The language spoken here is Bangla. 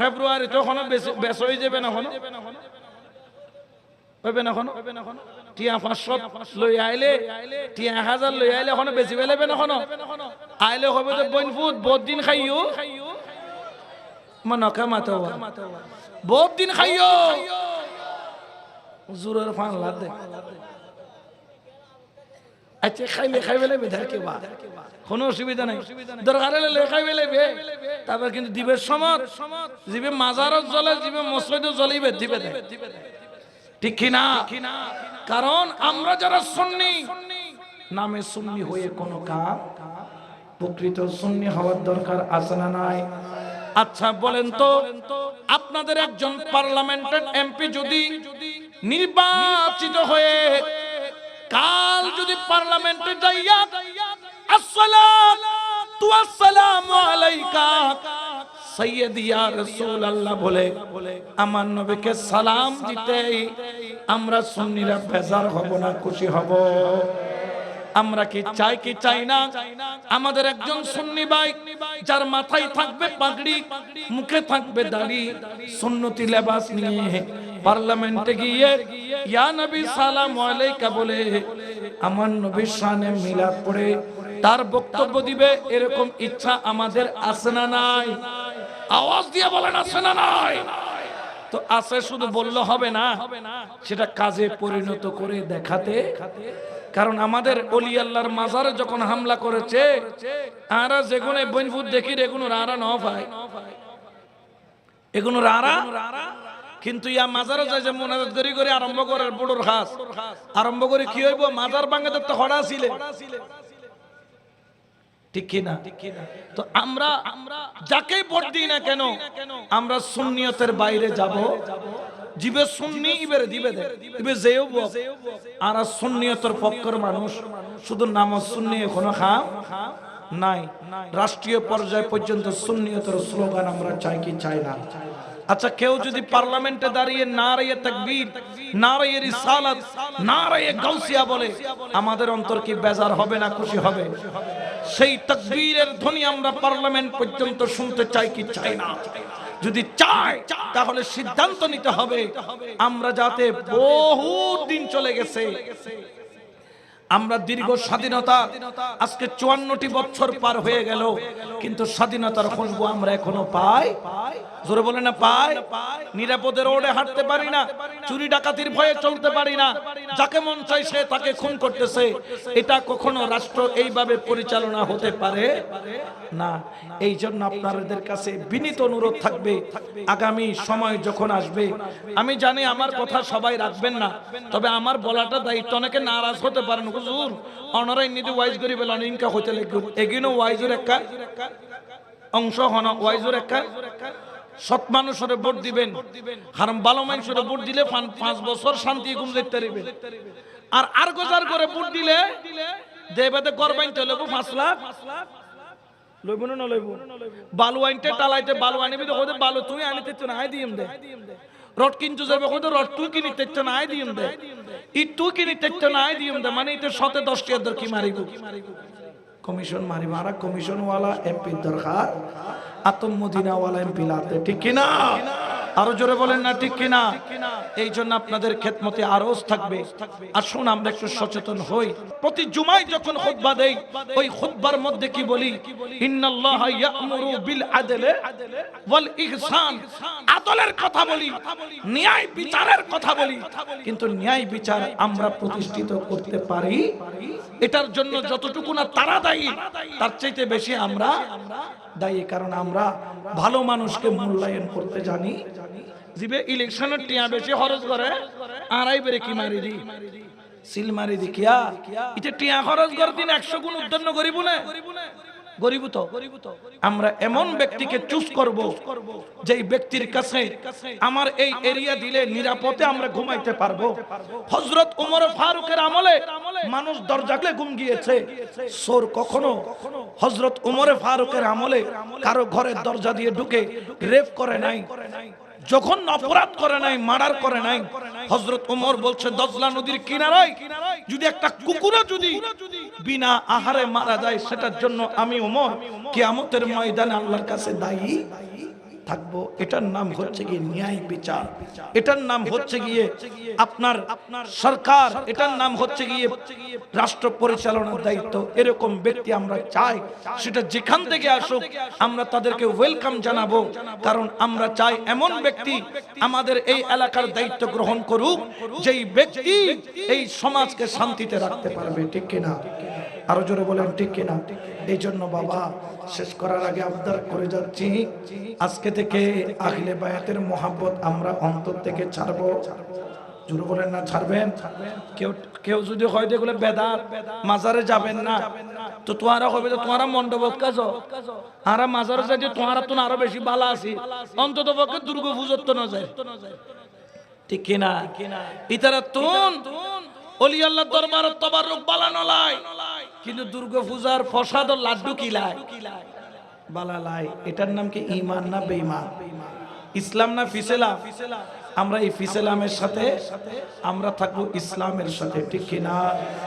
ফেব্রুয়ারি তখন বেশ হয়ে যাবে না, হইবে না, টিয়া 500 লই আইলে, টিয়া 1000 লই আইলে এখন বেশি পেলেবে না, আইলে হবে তো বইনফুট বহুত দিন খাইও মনকা মাতো বহুত দিন খাইও জোরের ফান লাদে। আচ্ছা খাইবে লেবে ধারকে বা কোনো অসুবিধা নাই, দরকার হলে খাইবে লেবে। তারপর কিন্তু দিবের সময় জিবে মাজারত জ্বলে, জিবে মসজিদে জ্বলিবে দিবে, ঠিক কিনা? কারণ আমরা যারা সুন্নি, নামে সুন্নি হয়ে কোনো কাজ, প্রকৃত সুন্নি হওয়ার দরকার আছে না নাই? আচ্ছা বলেন তো, আপনাদের একজন পার্লামেন্টের এমপি যদি নির্বাচিত হয়ে কাল যদি পার্লামেন্টে যাইয়া আসসালাতু ওয়াসসালামু আলাইকা সাইয়্যিদি ইয়া রাসূলুল্লাহ বলে আমার নবীকে সালাম দিতেই আমরা সুন্নিরা বেজার হব না খুশি হব? আমরা কি চাই কি চাই না? আমাদের একজন সুন্নি ভাই যার মাথায় থাকবে পাগড়ি, মুখে থাকবে দাড়ি, সুন্নতি লেবাস নিয়ে পার্লামেন্টে গিয়ে ইয়া নবী সালাম আলাইকা বলে আমার নবীর শানে মিলাদ পড়ে তার বক্তব্য দিবে, এরকম ইচ্ছা আমাদের আছে না নাই? আওয়াজ দিয়ে বলেন আছে না নাই? তো আছে, শুধু বললে হবে না, সেটা কাজে পরিণত করে দেখাতে। কারণ আমাদের ওলি আল্লাহর মাজারে যখন হামলা করেছে, আরা যেগুলো বইনফুট দেখি এগুলো রারা ন ভাই, এগুলো রারা, কিন্তু ইয়া মাজারে যায় যে মোনাজাত করি করে আরম্ভ করে বুড়োর খাস আরম্ভ করে কি হইব, মাজার ভাঙে তো হড়া ছিলে, ঠিক কিনা? তো আমরা যাকেই ভোট দিই না কেন, আমরা সুন্নিয়তের বাইরে যাব, জিবে সুন্নি ইবেরে দিবে যেও আর সুন্নিয়তের পক্ষের মানুষ, শুধু নামাজ সুন্নি এখনো খাম নাই। রাষ্ট্রীয় পর্যায় পর্যন্ত সুন্নিয়তের স্লোগান আমরা চাই কি চাই না? আচ্ছা, কেউ যদি পার্লামেন্টে দাঁড়িয়ে নারায়ে তাকবীর, নারায়ে রিসালাত, নারায়ে গাউসিয়া বলে, আমাদের অন্তর কি বেজার হবে না খুশি হবে? সেই তাকবীরের ধ্বনি আমরা পার্লামেন্ট পর্যন্ত শুনতে চাই কি চাই না? যদি চাই তাহলে সিদ্ধান্ত নিতে হবে আমরা যাতে বহু দিন চলে গেছে, আমরা দীর্ঘ স্বাধীনতা আজকে 54টি বছর পার হয়ে গেল, কিন্তু স্বাধীনতার খুশবু আমরা এখনো পাই? জোরে বলে না পাই? নিরাপদে রোডে হাঁটতে পারি না, চুরি ডাকাতির ভয়ে চলতে পারি না, যাকে মন চাই সে তাকে খুন করতেছে। এটা কখনো রাষ্ট্র এইভাবে পরিচালনা হতে পারে না। এই জন্য আপনাদের কাছে বিনীত অনুরোধ থাকবে, আগামী সময় যখন আসবে, আমি জানি আমার কথা সবাই রাখবেন না, তবে আমার বলাটা দায়িত্ব। অনেকে নারাজ হতে পারেন, হুজুর অনরাই নিতে ওয়াইজ করি বলেন ইনকা হইতে লাগবে, এগিনো ওয়াইজের একটা অংশ হন, ওয়াইজের একটা সৎ মানুষের ভোট দিবেন, কারণ ভালো মানুষের ভোট দিলে 5 বছর শান্তি ঘুম দেখতে পারবে। আর গোজার করে ভোট দিলে দেবাতে করবেন তো লইব 5 লাখ লইব না লইব, বালু আইনতে টালাইতে বালু আনিবি তো কইতে বালু তুই আনিতে তো নাই দিম দে, রড কিনতে যাবে কইতে রড তুই কিনিতে তো নাই দিম দে, ই তুই কিনিতে তো নাই দিম দে, মানে এটা 10 টি দর কি মারিব, কমিশন মারি মারা কমিশন ওয়ালা এমপি দরকার, আতম মদিনা ওয়ালা এমপি লাতে, ঠিক কিনা? আরো জোরে বলেন না ঠিক কিনা? এই জন্য আপনাদের খেদমতে আরজ থাকবে, আসুন আমরা একটু সচেতন হই। প্রতি জুমায় যখন খুতবা দেই, ওই খুতবার মধ্যে কি বলি? ইন্নাল্লাহা ইয়া'মুরু বিল আদলি ওয়াল ইহসান, আদলের কথা বলি, ন্যায় বিচারের কথা বলি, কিন্তু ন্যায় বিচার আমরা প্রতিষ্ঠিত করতে পারি? এটার জন্য যতটুকু না তারা দায়ী, তার চাইতে বেশি আমরা দায়ী, কারণ আমরা ভালো মানুষকে মূল্যায়ন করতে জানি। জিবে ইলেকশনের টিয়া বেশি খরচ করে, আড়াই বেরে কি মারি দি সিল মারি দি কিয়া, এটা টিয়া খরচ করে দিন 100 গুণ উদ্দন্ন করিব না, গরিব তো। আমরা এমন ব্যক্তিকে চুজ করব যেই ব্যক্তির কাছে আমার এই এরিয়া দিলে নিরাপদে আমরা ঘুমাইতে পারবো। হযরত ওমর ফারুকের আমলে মানুষ দরজাতে ঘুম গিয়েছে, চোর কখনো হযরত ওমর ফারুকের আমলে কারো ঘরের দরজা দিয়ে ঢুকে রেপ করে নাই, যখন অপরাধ করে নাই, মার্ডার করে নাই। হযরত ওমর বলছে দজলা নদীর কিনারায় যদি একটা কুকুরও যদি বিনা আহারে মারা যায়, সেটার জন্য আমি ওমর কিয়ামতের ময়দানে আল্লাহর কাছে দায়ী থাকবো, এটার নাম হচ্ছে গিয়ে ন্যায় বিচার, এটার নাম হচ্ছে গিয়ে আপনার সরকার, এটার নাম হচ্ছে গিয়ে রাষ্ট্র পরিচালনার দায়িত্ব। এরকম ব্যক্তি আমরা চাই, সেটা যেখান থেকে আসুক আমরা তাদেরকে ওয়েলকাম জানাবো, কারণ আমরা চাই এমন ব্যক্তি আমাদের এই এলাকার দায়িত্ব গ্রহণ করুক, যেই ব্যক্তি এই সমাজকে শান্তিতে রাখতে পারবে। ঠিক কিনা? আরো জোরে বলেন ঠিক কিনা? এই জন্য বাবা শেষ করার আগে আবদার করে যাচ্ছি, আজকে থেকে আহলে বায়াতের মহব্বত আমরা অন্তর থেকে ছাড়বো। জোরে বলেন না ছাড়বেন? কেউ কেউ যদি হয় দেখলে বেদাত মাজারে যাবেন না, তো তোমারা হবে তো তোমারা মণ্ডপত কাজ আর মাজারে যাই, তোমারা তো আরো বেশি বালা আছি, অন্তত পক্ষে দুর্গা পুজোর তো না যায়। ঠিক কিনা? ইতারা তুন অলি আল্লাহ দরবার তবারুক বালানো লাই, কিন্তু দুর্গা পূজার প্রসাদ ও লাড্ডু কি লাই? বালা লাই। এটার নাম কি ঈমান না বেঈমান? ইসলাম না ফিসেলাম? আমরা এই ফিসেলামের সাথে আমরা থাকবো ইসলামের সাথে। ঠিক কিনা?